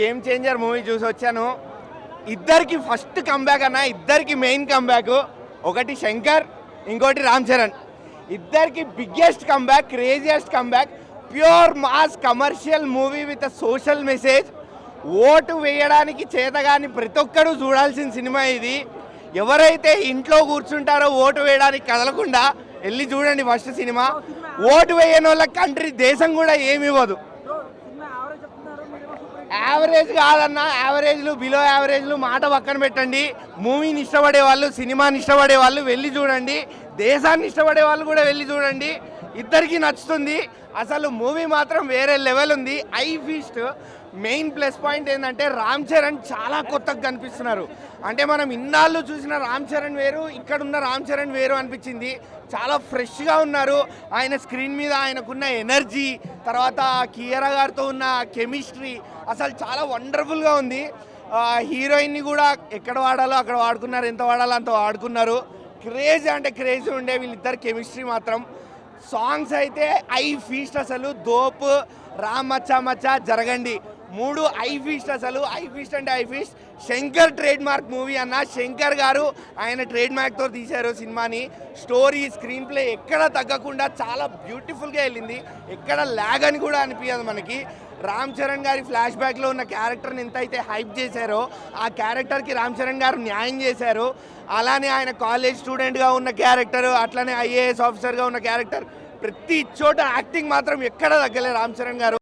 Game changer movie చూసి వచ్చాను. ఇద్దరికి ఫస్ట్ కంబ్యాక్ అన్న, ఇద్దరికి మెయిన్ కంబ్యాక్. ఒకటి శంకర్, ఇంకోటి రామ్ చరణ్. ఇద్దరికి biggest comeback, craziest comeback. Pure mass commercial movie with social message. Vote వేయడానికి చేతగాని ప్రతి ఒక్కరూ చూడాల్సిన సినిమా ఇది. ఎవరైతే ఇంట్లో కూర్చుంటారో ఓటు వేయడానికి కదలకుండా వెళ్ళి చూడండి ఫస్ట్ సినిమా. ఓటు వేయని వాళ్ళ కంట్రీ దేశం కూడా ఏమి ఇవ్వదు. యావరేజ్ కాదన్న, యావరేజ్లు బిలో యావరేజ్లు మాట పక్కన పెట్టండి. మూవీని ఇష్టపడే వాళ్ళు, సినిమాని ఇష్టపడే వాళ్ళు వెళ్ళి చూడండి. దేశాన్ని ఇష్టపడే వాళ్ళు కూడా వెళ్ళి చూడండి. ఇద్దరికి నచ్చుతుంది. అసలు మూవీ మాత్రం వేరే లెవెల్ ఉంది. I feast. Main plus point ఏంటంటే రామ్ చరణ్ చాలా కొత్తగా కనిపిస్తున్నారు. అంటే మనం ఇన్నాళ్ళు చూసిన రామ్ చరణ్ వేరు, ఇక్కడ ఉన్న రామ్ చరణ్ వేరు అనిపించింది. చాలా ఫ్రెష్గా ఉన్నారు. ఆయన స్క్రీన్ మీద ఆయనకున్న ఎనర్జీ, తర్వాత కియారా గారితో ఉన్న కెమిస్ట్రీ అసలు చాలా వండర్ఫుల్గా ఉంది. హీరోయిన్ని కూడా ఎక్కడ వాడాలో అక్కడ వాడుకున్నారు, ఎంత వాడాలో అంత వాడుకున్నారు. క్రేజ్ అంటే క్రేజ్ ఉండే వీళ్ళిద్దరు కెమిస్ట్రీ మాత్రం. సాంగ్స్ అయితే ఐ ఫీస్ట్. అసలు దోప్, రామ్ మచ్చా మచ్చా, జరగండి, మూడు ఐ ఫీస్ట్. అసలు ఐ ఫీస్ట్ అంటే I feast. Shankar trade mark movie అన్న. శంకర్ గారు ఆయన ట్రేడ్ మార్క్తో తీశారు సినిమాని. స్టోరీ, స్క్రీన్ ప్లే ఎక్కడ తగ్గకుండా చాలా బ్యూటిఫుల్గా వెళ్ళింది. ఎక్కడ ల్యాగ్ అని కూడా అనిపించదు మనకి. రామ్ చరణ్ గారి ఫ్లాష్ బ్యాక్లో ఉన్న క్యారెక్టర్ని ఎంత అయితే హైప్ చేశారో ఆ క్యారెక్టర్కి రామ్ చరణ్ గారు న్యాయం చేశారు. అలానే ఆయన కాలేజ్ స్టూడెంట్గా ఉన్న క్యారెక్టర్, అట్లనే ఐఏఎస్ ఆఫీసర్గా ఉన్న క్యారెక్టర్, ప్రతి చోట యాక్టింగ్ మాత్రం ఎక్కడ తగ్గలే రామ్ చరణ్ గారు.